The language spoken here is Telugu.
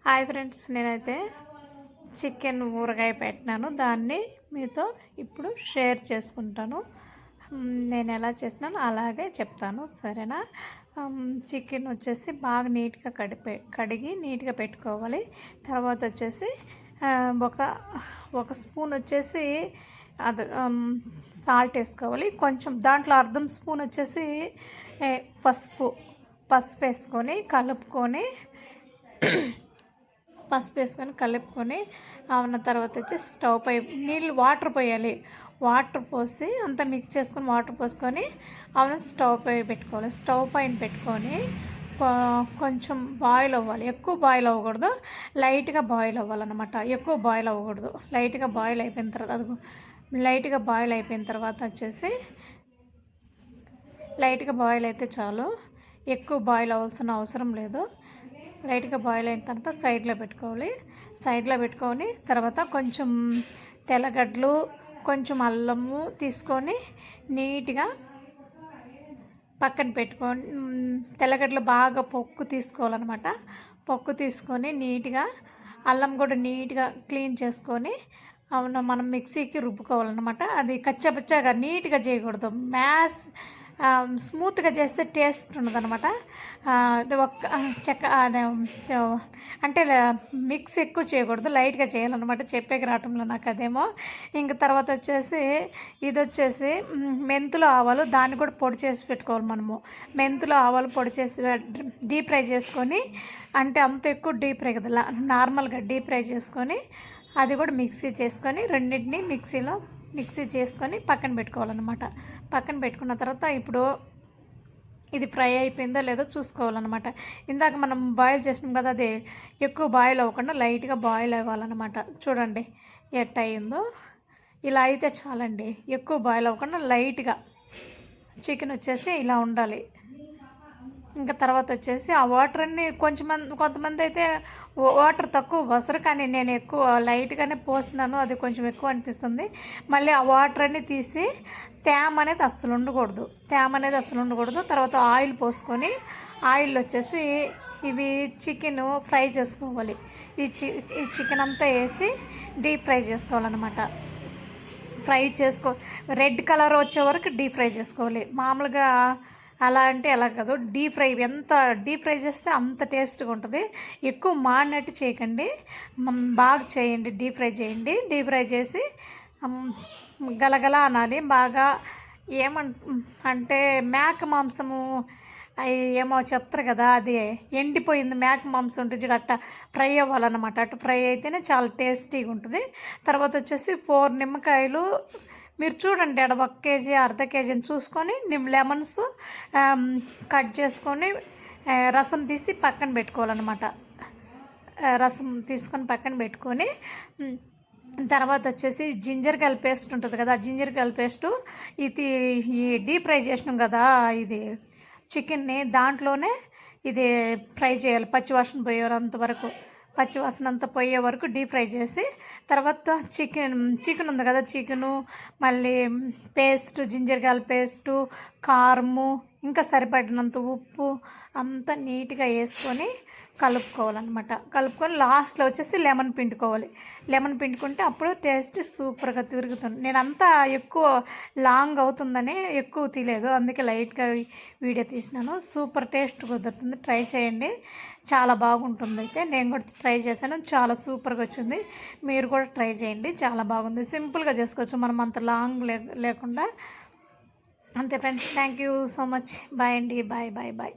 హాయ్ ఫ్రెండ్స్, నేనైతే చికెన్ ఊరగాయ పెట్టినాను. దాన్ని మీతో ఇప్పుడు షేర్ చేసుకుంటాను. నేను ఎలా చేసినాను అలాగే చెప్తాను, సరేనా? చికెన్ వచ్చేసి బాగా నీట్గా కడిగి నీట్గా పెట్టుకోవాలి. తర్వాత వచ్చేసి ఒక ఒక స్పూన్ వచ్చేసి అది సాల్ట్ వేసుకోవాలి. కొంచెం దాంట్లో అర్ధం స్పూన్ వచ్చేసి పసుపు వేసుకొని కలుపుకొని కలుపుకొని ఉన్న తర్వాత వచ్చి స్టవ్ పై వాటర్ పోయాలి. వాటర్ పోసి అంతా మిక్స్ చేసుకొని వాటర్ పోసుకొని స్టవ్ పై పెట్టుకోవాలి. స్టవ్ పైన పెట్టుకొని కొంచెం బాయిల్ అవ్వాలి. ఎక్కువ బాయిల్ అవ్వకూడదు, లైట్గా బాయిల్ అవ్వాలన్నమాట. ఎక్కువ బాయిల్ అవ్వకూడదు, లైట్గా బాయిల్ అయిపోయిన తర్వాత వచ్చేసి లైట్గా బాయిల్ అయితే చాలు. ఎక్కువ బాయిల్ అవ్వాల్సిన అవసరం లేదు. లైట్గా బాయిల్ అయిన తర్వాత సైడ్లో పెట్టుకొని తర్వాత కొంచెం తెల్లగడ్డలు, కొంచెం అల్లము తీసుకొని నీట్గా పక్కన పెట్టుకొని, తెల్లగడ్డలు బాగా పొక్కు తీసుకోవాలన్నమాట. పొక్కు తీసుకొని నీట్గా అల్లం కూడా నీట్గా క్లీన్ చేసుకొని మనం మిక్సీకి రుబ్బుకోవాలన్నమాట. అది కచ్చపచ్చగా నీట్గా చేయకూడదు, స్మూత్గా చేస్తే టేస్ట్ ఉండదన్నమాట. అంటే మిక్స్ ఎక్కువ చేయకూడదు, లైట్గా చేయాలన్నమాట. చెప్పేకి రావటంలో నాకు అదేమో. ఇంక తర్వాత వచ్చేసి ఇది వచ్చేసి మెంతులు ఆవాలు, దాన్ని కూడా పొడి చేసి పెట్టుకోవాలి మనము. మెంతులు ఆవాలు పొడి చేసి డీప్ ఫ్రై చేసుకొని, అంటే అంత ఎక్కువ డీప్ ఫ్రై కదా, నార్మల్గా డీప్ ఫ్రై చేసుకొని అది కూడా మిక్సీ చేసుకొని రెండింటిని మిక్సీ చేసుకొని పక్కన పెట్టుకోవాలన్నమాట. పక్కన పెట్టుకున్న తర్వాత ఇప్పుడు ఇది ఫ్రై అయిపోయిందో లేదో చూసుకోవాలన్నమాట. ఇందాక మనం బాయిల్ చేసినాం కదా, అది ఎక్కువ బాయిల్ అవ్వకుండా లైట్గా బాయిల్ అవ్వాలన్నమాట. చూడండి ఎట్ట అయిందో. ఇలా అయితే చాలండి, ఎక్కువ బాయిల్ అవ్వకుండా లైట్గా చికెన్ వచ్చేసి ఇలా ఉండాలి. ఇంకా తర్వాత వచ్చేసి ఆ వాటర్ అన్నీ కొంతమంది అయితే వాటర్ తక్కువ పోస్తారు, కానీ నేను ఎక్కువ లైట్గానే పోసినాను. అది కొంచెం ఎక్కువ అనిపిస్తుంది. మళ్ళీ ఆ వాటర్ అన్నీ తీసి తేమ అనేది అస్సలు ఉండకూడదు. తర్వాత ఆయిల్ పోసుకొని, ఆయిల్ వచ్చేసి ఇవి చికెన్ ఫ్రై చేసుకోవాలి. ఈ చికెన్ అంతా వేసి డీప్ ఫ్రై చేసుకోవాలన్నమాట. రెడ్ కలర్ వచ్చే వరకు డీప్ ఫ్రై చేసుకోవాలి. మామూలుగా అలా అంటే ఎలా కాదు, ఎంత డీప్ ఫ్రై చేస్తే అంత టేస్ట్గా ఉంటుంది. ఎక్కువ మాడినట్టు చేయకండి, బాగా చేయండి, డీప్ ఫ్రై చేసి గలగల అనాలి బాగా. అంటే మేక మాంసము అవి ఏమో చెప్తారు కదా, అది ఎండిపోయింది మేక మాంసం ఉంటుంది చూడు, అట్ట ఫ్రై అవ్వాలన్నమాట. అట్ట ఫ్రై అయితేనే చాలా టేస్టీగా ఉంటుంది. తర్వాత వచ్చేసి 4 నిమ్మకాయలు మీరు చూడండి, ఆడ 1 కేజీ అర్ధ కేజీని చూసుకొని లెమన్స్ కట్ చేసుకొని రసం తీసి పక్కన పెట్టుకోవాలన్నమాట. రసం తీసుకొని పక్కన పెట్టుకొని తర్వాత వచ్చేసి జింజర్ గార్లిక్ పేస్ట్ ఉంటుంది కదా, జింజర్ గార్లిక్ పేస్టు ఇది ఈ డీప్ ఫ్రై చేసినాం కదా, ఇది చికెన్ని దాంట్లోనే ఇది ఫ్రై చేయాలి. పచ్చివాసన అంతా పోయే వరకు డీప్ ఫ్రై చేసి, తర్వాత చికెన్ ఉంది కదా, చికెను మళ్ళీ పేస్ట్, జింజర్ గార్లిక్ పేస్టు, కారము, ఇంకా సరిపడినంత ఉప్పు అంతా నీట్గా వేసుకొని కలుపుకోవాలన్నమాట. కలుపుకొని లాస్ట్లో వచ్చేసి లెమన్ పిండుకుంటే అప్పుడు టేస్ట్ సూపర్గా తిరుగుతుంది. నేనంతా ఎక్కువ లాంగ్ అవుతుందని ఎక్కువ తీయలేదు, అందుకే లైట్గా వీడియో తీసినాను. సూపర్ టేస్ట్ కుదురుతుంది, ట్రై చేయండి, చాలా బాగుంటుంది. అయితే నేను కూడా ట్రై చేశాను, చాలా సూపర్గా వచ్చింది. మీరు కూడా ట్రై చేయండి, చాలా బాగుంది. సింపుల్గా చేసుకోవచ్చు మనం, అంత లాంగ్ లేకుండా. అంతే friends, thank you so much. Bye అండి, బాయ్.